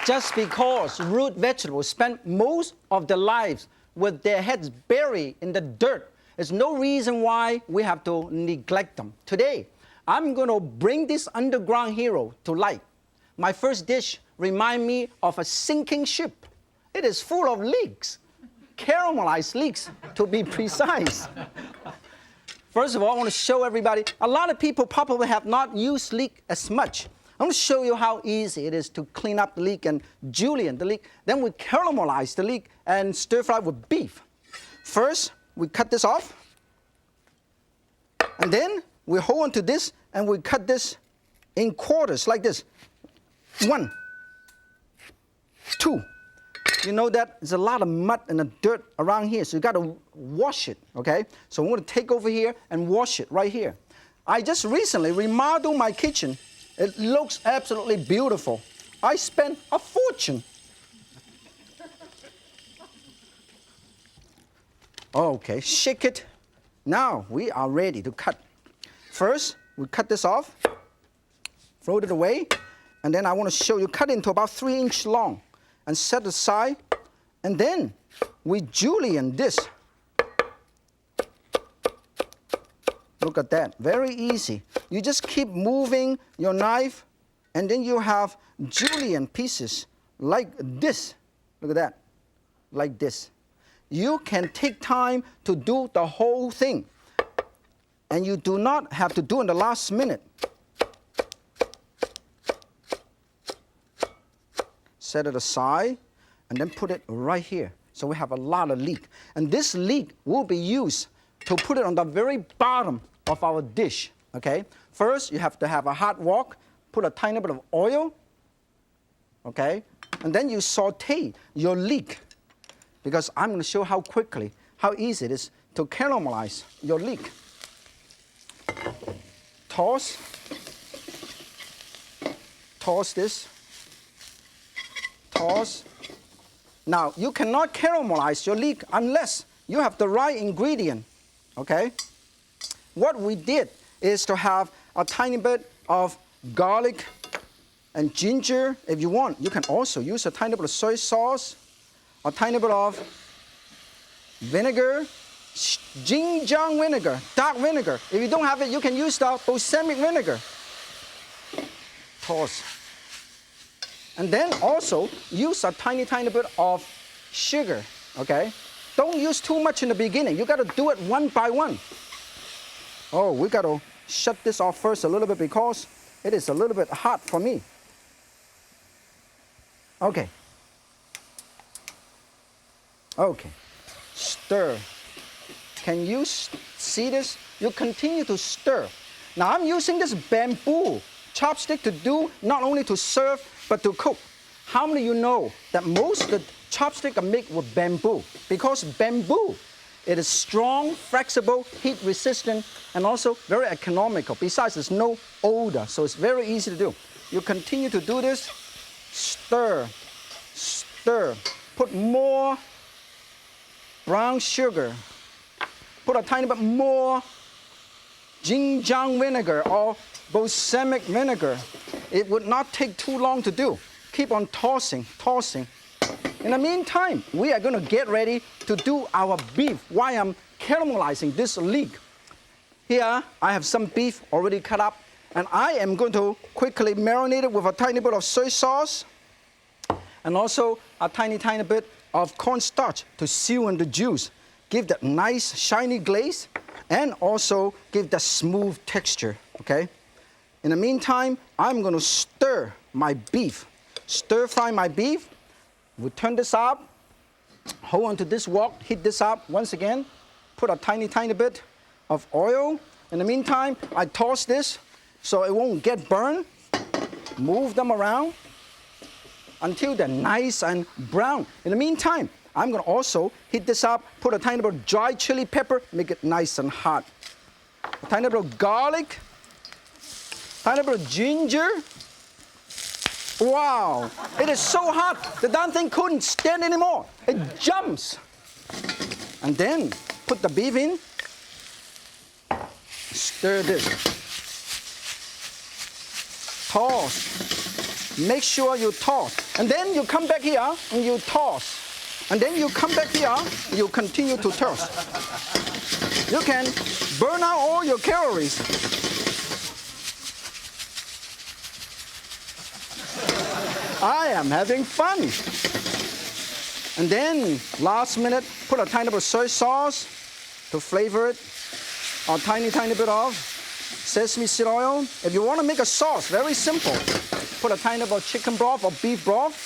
Just because root vegetables spend most of their lives with their heads buried in the dirt, there's no reason why we have to neglect them. Today, I'm going to bring this underground hero to light. My first dish reminds me of a sinking ship. It is full of leeks, caramelized leeks to be precise. First of all, I want to show everybody, a lot of people probably have not used leek as much. I'm going to show you how easy it is to clean up the leek and julienne the leek. Then we caramelize the leek and stir fry with beef. First, we cut this off. And then we hold on to this and we cut this in quarters like this. 1, 2. You know that there's a lot of mud and the dirt around here, so you got to wash it, okay? So I'm going to take over here and wash it right here. I just recently remodeled my kitchen. It looks absolutely beautiful. I spent a fortune. Okay, shake it. Now we are ready to cut. First, we cut this off, throw it away, and then I want to show you, cut into about 3 inches long and set aside, and then we julienne this. Look at that, very easy. You just keep moving your knife, and then you have julienne pieces like this. Look at that, like this. You can take time to do the whole thing, and you do not have to do it in the last minute. Set it aside, and then put it right here. So we have a lot of leek. And this leek will be used to put it on the very bottom of our dish, okay? First, you have to have a hot wok, put a tiny bit of oil, okay? And then you saute your leek, because I'm going to show how easy it is to caramelize your leek. Toss this. Toss. Now, you cannot caramelize your leek unless you have the right ingredient, okay? What we did is to have a tiny bit of garlic and ginger. If you want, you can also use a tiny bit of soy sauce, a tiny bit of vinegar, Jingjiang vinegar, dark vinegar. If you don't have it, you can use the balsamic vinegar. Toss. And then also use a tiny bit of sugar, okay? Don't use too much in the beginning. You got to do it one by one. Oh, we got to shut this off first a little bit because it is a little bit hot for me. Okay. Okay. Stir. Can you see this? You continue to stir. Now I'm using this bamboo chopstick to do, not only to serve, but to cook. How many of you know that most of the chopsticks are made with bamboo? Because bamboo, it is strong, flexible, heat resistant, and also very economical. Besides, there's no odor, so it's very easy to do. You continue to do this. Stir, stir. Put more brown sugar. Put a tiny bit more Jingjiang vinegar or balsamic vinegar. It would not take too long to do. Keep on tossing, tossing. In the meantime, we are going to get ready to do our beef while I'm caramelizing this leek. Here, I have some beef already cut up, and I am going to quickly marinate it with a tiny bit of soy sauce and also a tiny bit of cornstarch to seal in the juice. Give that nice shiny glaze and also give that smooth texture, okay? In the meantime, I'm going to stir my beef. Stir fry my beef. We turn this up. Hold on to this wok. Heat this up once again. Put a tiny bit of oil. In the meantime, I toss this so it won't get burned. Move them around until they're nice and brown. In the meantime, I'm going to also heat this up, put a tiny bit of dry chili pepper, make it nice and hot. A tiny bit of garlic, tiny bit of ginger. Wow, it is so hot, the darn thing couldn't stand anymore. It jumps. And then put the beef in, stir this. Toss. Make sure you toss. And then you come back here and you toss. And then you come back here, you continue to toss. You can burn out all your calories. I am having fun. And then, last minute, put a tiny bit of soy sauce to flavor it. A tiny bit of sesame seed oil. If you want to make a sauce, very simple. Put a tiny bit of chicken broth or beef broth.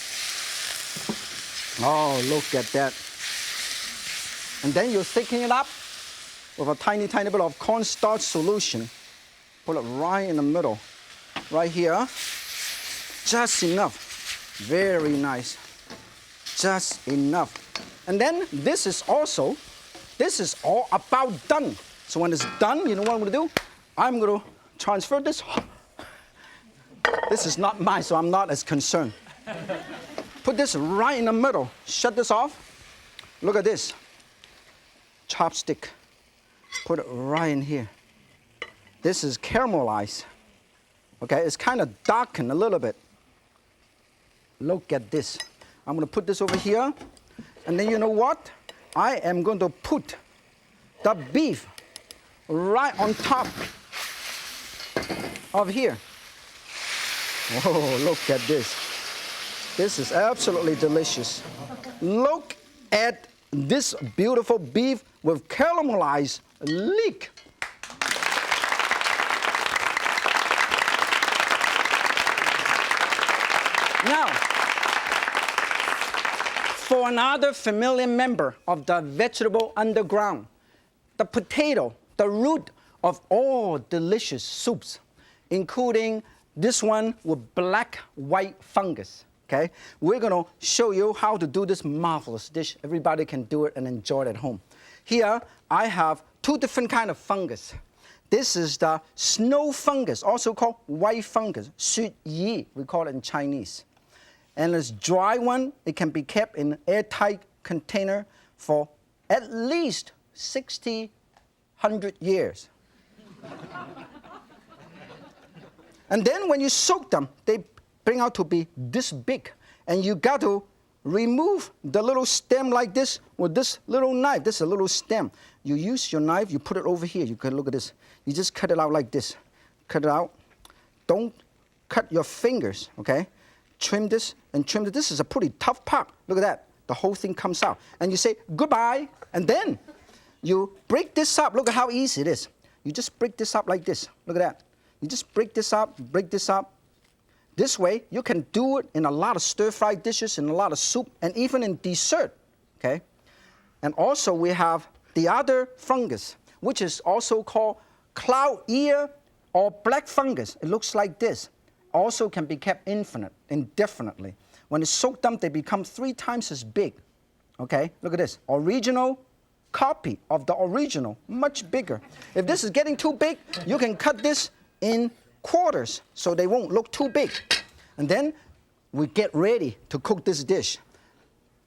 Oh, look at that. And then you thicken it up with a tiny bit of cornstarch solution. Put it right in the middle, right here. Just enough. Very nice. Just enough. And then this is all about done. So when it's done, you know what I'm going to do? I'm going to transfer this. This is not mine, so I'm not as concerned. Put this right in the middle. Shut this off. Look at this. Chopstick. Put it right in here. This is caramelized. Okay, it's kind of darkened a little bit. Look at this. I'm going to put this over here. And then you know what? I am going to put the beef right on top of here. Oh, look at this. This is absolutely delicious. Look at this beautiful beef with caramelized leek. Now, for another familiar member of the vegetable underground, the potato, the root of all delicious soups, including this one with black-white fungus. Okay, we're going to show you how to do this marvelous dish. Everybody can do it and enjoy it at home. Here, I have two different kinds of fungus. This is the snow fungus, also called white fungus, 雪衣, we call it in Chinese. And this dry one, it can be kept in an airtight container for at least 60, 100 years. And then when you soak them, they bring out to be this big. And you got to remove the little stem like this with this little knife. This is a little stem. You use your knife, you put it over here. You can look at this. You just cut it out like this. Cut it out. Don't cut your fingers, okay? Trim this and trim this. This is a pretty tough part. Look at that. The whole thing comes out. And you say goodbye. And then you break this up. Look at how easy it is. You just break this up like this. Look at that. You just break this up, break this up. This way, you can do it in a lot of stir-fried dishes, in a lot of soup, and even in dessert, okay? And also, we have the other fungus, which is also called cloud ear or black fungus. It looks like this. Also can be kept indefinitely. When it's soaked them, they become 3 times as big, okay? Look at this. Original copy of the original, much bigger. If this is getting too big, you can cut this in quarters so they won't look too big. And then we get ready to cook this dish.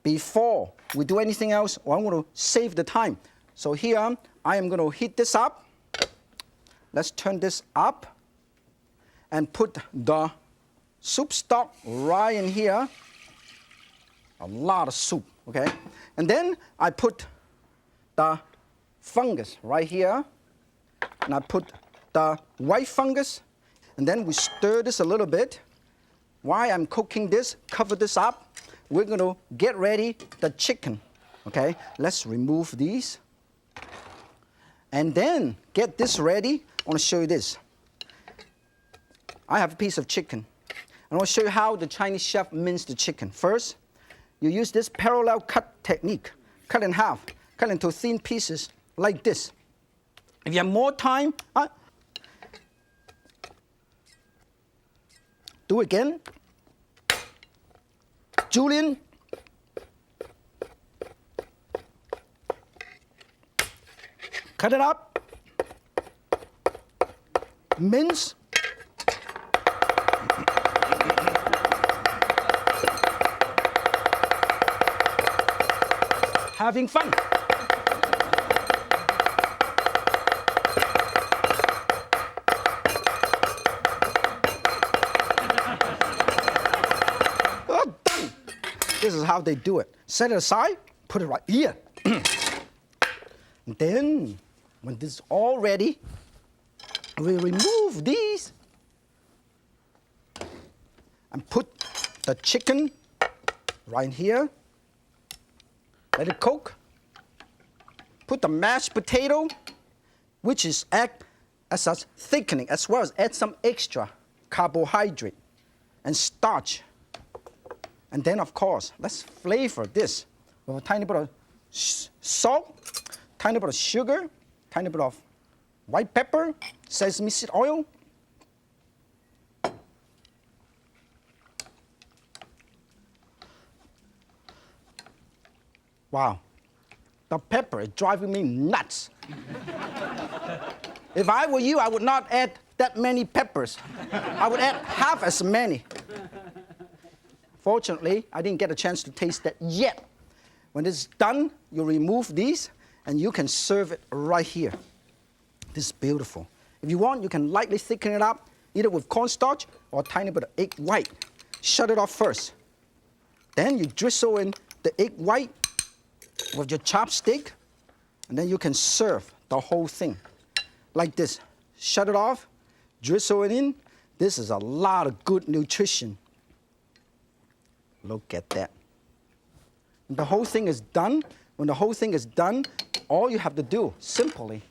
Before we do anything else, I'm going to save the time. So here, I am going to heat this up. Let's turn this up and put the soup stock right in here. A lot of soup, okay? And then I put the fungus right here. And I put the white fungus. And then we stir this a little bit. While I'm cooking this, cover this up. We're going to get ready the chicken, okay? Let's remove these. And then get this ready. I want to show you this. I have a piece of chicken. I want to show you how the Chinese chef minced the chicken. First, you use this parallel cut technique. Cut in half. Cut into thin pieces like this. If you have more time, do it again. Julian. Cut it up. Mince. Having fun. This is how they do it. Set it aside, put it right here. And then, when this is all ready, we remove these and put the chicken right here. Let it cook. Put the mashed potato, which is act as a thickening, as well as add some extra carbohydrate and starch. And then, of course, let's flavor this with a tiny bit of salt, tiny bit of sugar, tiny bit of white pepper, sesame seed oil. Wow, the pepper is driving me nuts. If I were you, I would not add that many peppers. I would add half as many. Fortunately, I didn't get a chance to taste that yet. When it's done, you remove these and you can serve it right here. This is beautiful. If you want, you can lightly thicken it up, either with cornstarch or a tiny bit of egg white. Shut it off first. Then you drizzle in the egg white with your chopstick, and then you can serve the whole thing like this. Shut it off, drizzle it in. This is a lot of good nutrition. Look at that. When the whole thing is done, all you have to do simply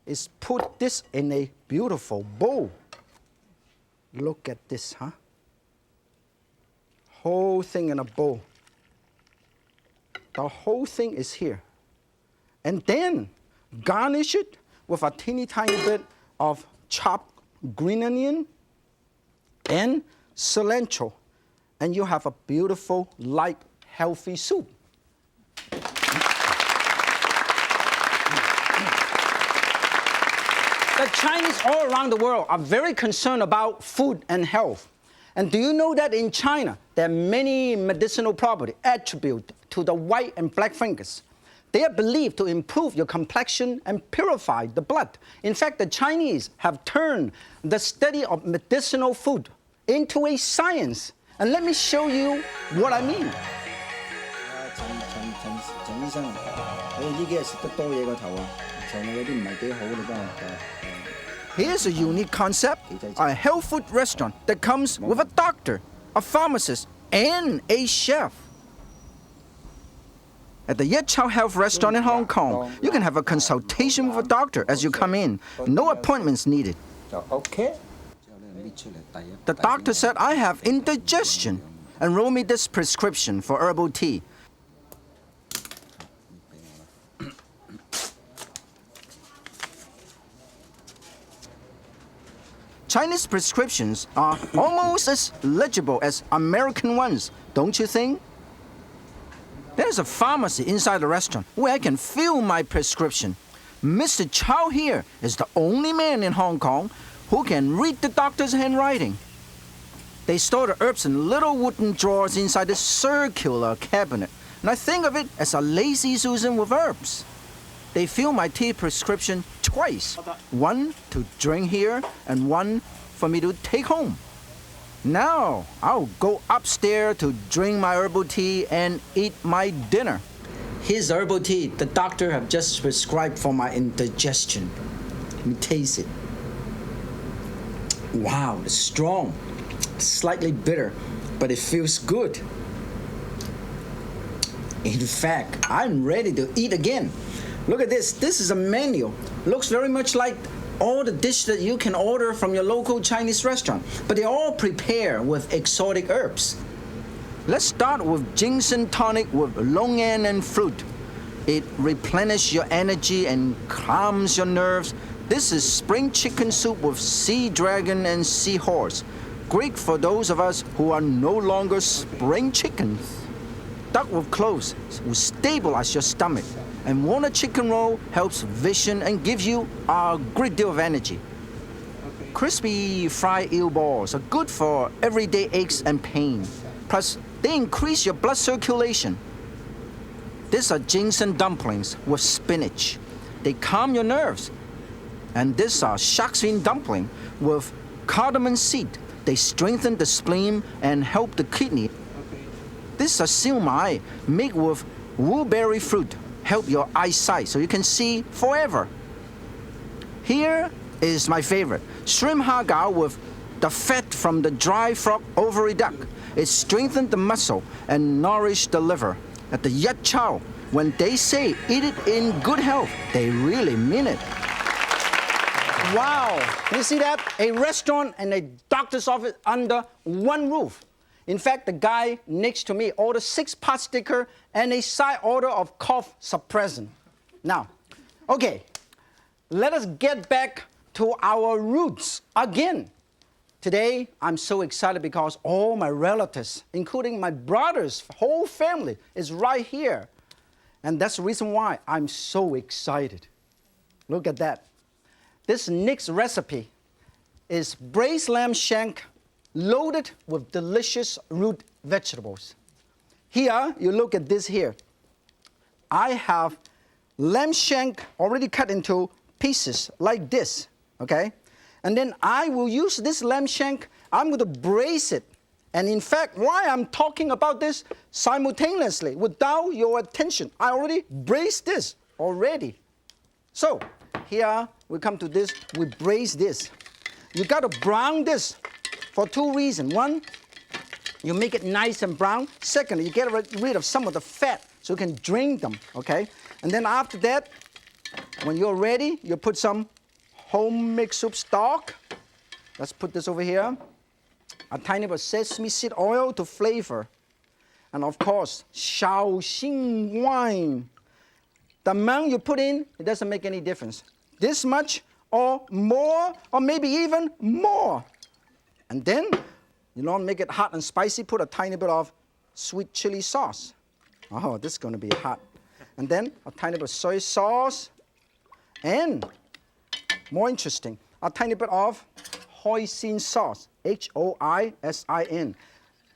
is put this in a beautiful bowl. Look at this, huh? Whole thing in a bowl. The whole thing is here. And then garnish it with a teeny tiny bit of chopped green onion and cilantro. And you have a beautiful, light, healthy soup. The Chinese all around the world are very concerned about food and health. And do you know that in China, there are many medicinal properties attributed to the white and black fungus? They are believed to improve your complexion and purify the blood. In fact, the Chinese have turned the study of medicinal food into a science. And let me show you what I mean.陳醫生，你呢幾日食得多嘢個頭啊，腸胃有啲唔係幾好，你幫我。Here's a unique concept, a health food restaurant that comes with a doctor, a pharmacist, and a chef. At the Yet Chow Health Restaurant in Hong Kong, you can have a consultation with a doctor as you come in. No appointments needed. Okay. The doctor said I have indigestion and wrote me this prescription for herbal tea. Chinese prescriptions are almost as legible as American ones, don't you think? There's a pharmacy inside the restaurant where I can fill my prescription. Mr. Chow here is the only man in Hong Kong who can read the doctor's handwriting. They store the herbs in little wooden drawers inside this circular cabinet, and I think of it as a lazy Susan with herbs. They fill my tea prescription twice, one to drink here and one for me to take home. Now, I'll go upstairs to drink my herbal tea and eat my dinner. Here's the herbal tea the doctor have just prescribed for my indigestion. Let me taste it. Wow, it's strong, slightly bitter, but it feels good. In fact, I'm ready to eat again. Look at this. This is a menu. Looks very much like all the dishes that you can order from your local Chinese restaurant, but they're all prepared with exotic herbs. Let's start with ginseng tonic with long an and fruit. It replenishes your energy and calms your nerves. This is spring chicken soup with sea dragon and seahorse. Great for those of us who are no longer spring chickens. Duck with cloves will stabilize your stomach. And walnut chicken roll helps vision and gives you a great deal of energy. Crispy fried eel balls are good for everyday aches and pain. Plus, they increase your blood circulation. These are ginseng dumplings with spinach. They calm your nerves. And these are shark's fin dumpling with cardamom seed. They strengthen the spleen and help the kidney. This is a siu mai made with wolberry fruit. Help your eyesight so you can see forever. Here is my favorite, shrimp har gow with the fat from the dry frog ovary duck. It strengthens the muscle and nourishes the liver. At the yat chow, when they say eat it in good health, they really mean it. Wow, you see that? A restaurant and a doctor's office under one roof. In fact, the guy next to me ordered 6 pot sticker and a side order of cough suppressant. Now, okay, let us get back to our roots again. Today, I'm so excited because all my relatives, including my brother's whole family, is right here. And that's the reason why I'm so excited. Look at that. This next recipe is braised lamb shank loaded with delicious root vegetables. Here, you look at this here. I have lamb shank already cut into pieces like this, okay? And then I will use this lamb shank, I'm going to braise it. And in fact, why I'm talking about this simultaneously without your attention, I already braised this already. So here we come to this, we braise this. You got to brown this for 2 reasons. One, you make it nice and brown. Second, you get rid of some of the fat so you can drain them, okay? And then after that, when you're ready, you put some homemade soup stock. Let's put this over here. A tiny bit of sesame seed oil to flavor. And of course, Shaoxing wine. The amount you put in, it doesn't make any difference. This much or more, or maybe even more. And then, you don't make it hot and spicy, put a tiny bit of sweet chili sauce. Oh, this is going to be hot. And then a tiny bit of soy sauce. And more interesting, a tiny bit of hoisin sauce, Hoisin,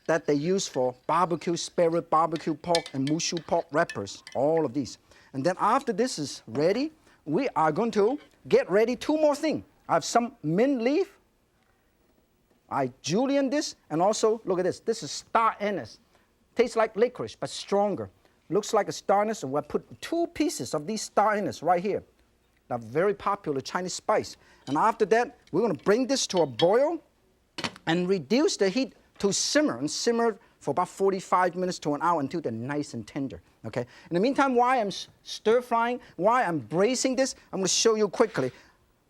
that they use for barbecue spare rib, barbecue pork, and mushu pork wrappers, all of these. And then after this is ready, we are going to get ready 2 more things. I have some mint leaf. I julienne this, and also, look at this. This is star anise. Tastes like licorice, but stronger. Looks like a star anise, and we'll put 2 pieces of these star anise right here. A very popular Chinese spice. And after that, we're going to bring this to a boil and reduce the heat to simmer, and simmer for about 45 minutes to an hour until they're nice and tender, okay? In the meantime, while I'm stir-frying, while I'm braising this, I'm going to show you quickly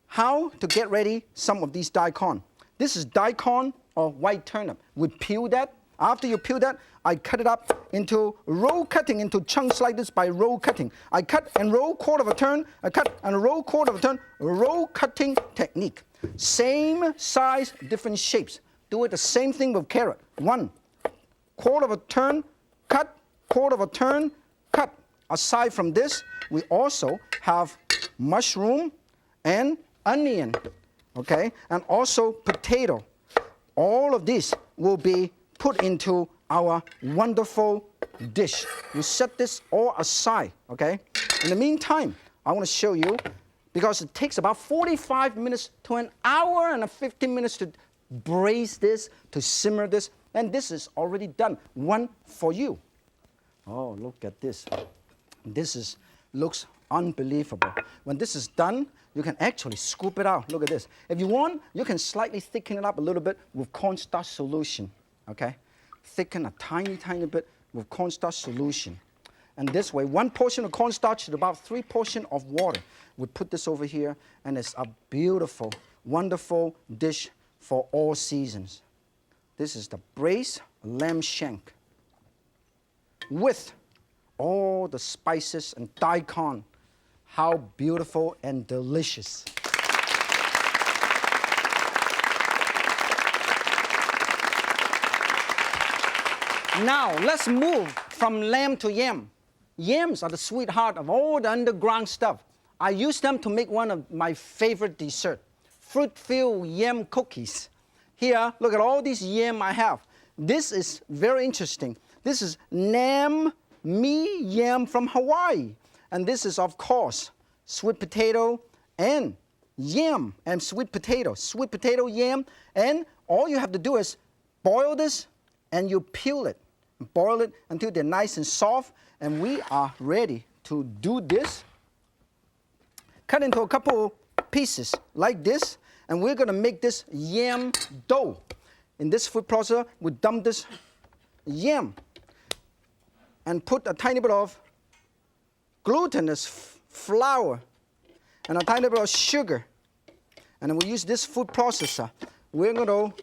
how to get ready some of these daikon. This is daikon or white turnip. We peel that. After you peel that, I cut it up into roll cutting, into chunks like this by roll cutting. I cut and roll 1/4 of a turn, I cut and roll 1/4 of a turn, roll cutting technique. Same size, different shapes. Do it the same thing with carrot. 1/4 of a turn, cut, 1/4 of a turn, cut. Aside from this, we also have mushroom and onion, okay? And also potato. All of these will be put into our wonderful dish. We set this all aside, okay? In the meantime, I want to show you, because it takes about 45 minutes to an hour and 15 minutes to braise this, to simmer this, and this is already done. One for you. Oh, look at this. This looks unbelievable. When this is done, you can actually scoop it out. Look at this. If you want, you can slightly thicken it up a little bit with cornstarch solution, okay? Thicken a tiny, tiny bit with cornstarch solution. And this way, 1 portion of cornstarch is about 3 portions of water. We put this over here, and it's a beautiful, wonderful dish for all seasons. This is the braised lamb shank with all the spices and daikon. How beautiful and delicious. Now, let's move from lamb to yam. Yams are the sweetheart of all the underground stuff. I use them to make one of my favorite desserts, fruit-filled yam cookies. Here, look at all these yam I have. This is very interesting. This is Nam Mi yam from Hawaii. And this is, of course, sweet potato and yam and sweet potato, yam. And all you have to do is boil this and you peel it. boil it until they're nice and soft, and we are ready to do this. Cut into a couple pieces like this, and we're going to make this yam dough. In this food processor, we dump this yam and put a tiny bit of glutinous flour and a tiny bit of sugar. And then we use this food processor. We're going to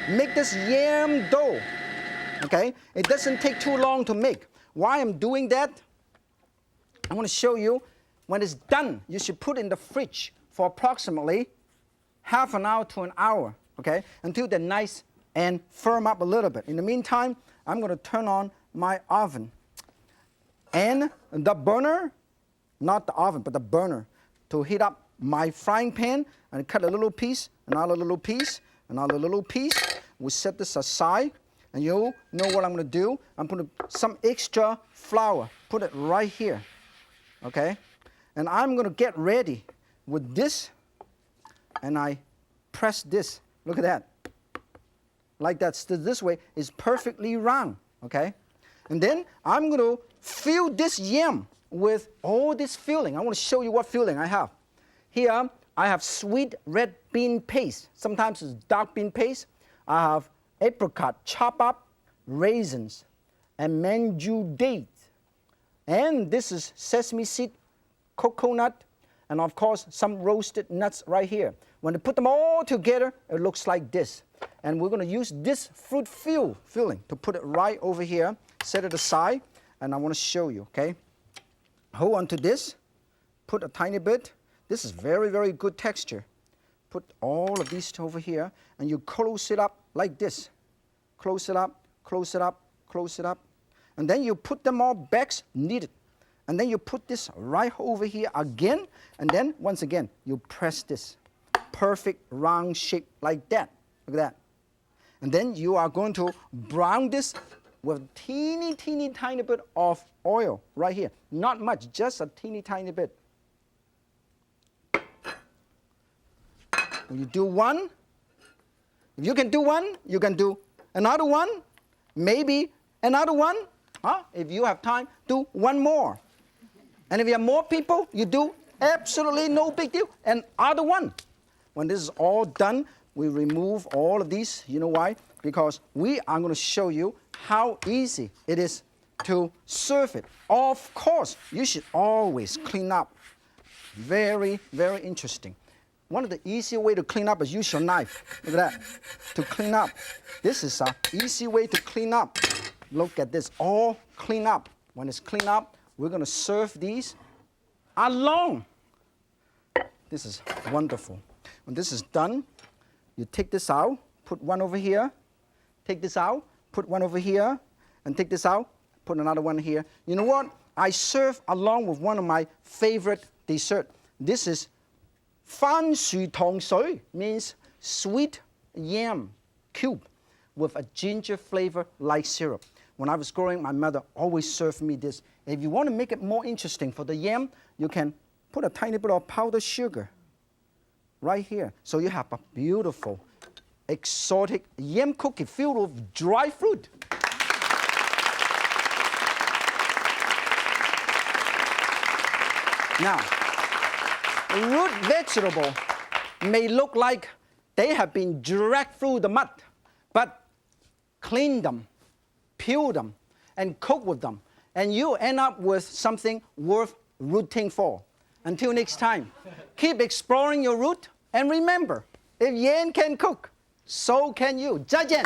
make this yam dough. Okay? It doesn't take too long to make. Why I'm doing that? I want to show you when it's done, you should put it in the fridge for approximately half an hour to an hour, okay, until they're nice and firm up a little bit. In the meantime, I'm going to turn on my oven. And the burner, not the oven, but the burner, to heat up my frying pan and cut a little piece, another little piece, another little piece. We set this aside, and you know what I'm going to do. I'm going to put some extra flour, put it right here, okay? And I'm going to get ready with this, and I press this. Look at that. Like that. So this way is perfectly round, okay? And then I'm going to fill this yam with all this filling. I want to show you what filling I have. Here, I have sweet red bean paste. Sometimes it's dark bean paste. I have apricot, chopped up, raisins, and manju date. And this is sesame seed, coconut, and of course, some roasted nuts right here. When you put them all together, it looks like this. And we're going to use this fruit filling to put it right over here. Set it aside, and I want to show you, okay? Hold on to this. Put a tiny bit. This is very, very good texture. Put all of these over here, and you close it up like this. Close it up, close it up, close it up. And then you put them all back knitted. And then you put this right over here again, and then once again, you press this. Perfect round shape like that. Look at that. And then you are going to brown this with teeny tiny bit of oil right here. Not much, just a teeny tiny bit. When you do one, if you can do one, you can do another one, maybe another one. If you have time, do one more. And if you have more people, you do absolutely no big deal, another one. When this is all done, we remove all of these. You know why? Because we are going to show you how easy it is to serve it. Of course, you should always clean up. Very, very interesting. One of the easier way to clean up is use your knife. Look at that. To clean up. This is an easy way to clean up. Look at this. All clean up. When it's clean up, we're going to serve these along. This is wonderful. When this is done, you take this out, put one over here, take this out, put one over here, and take this out, put another one here. You know what? I serve along with one of my favorite dessert. This is 番薯糖水, means sweet yam cube with a ginger flavor like syrup. When I was growing, my mother always served me this. If you want to make it more interesting for the yam, you can put a tiny bit of powdered sugar right here. So you have a beautiful, exotic yam cookie filled with dry fruit. Now, root vegetable may look like they have been dragged through the mud, but clean them, peel them, and cook with them, and you end up with something worth rooting for. Until next time, keep exploring your root, and remember, if Yan can cook, so can you. 再见.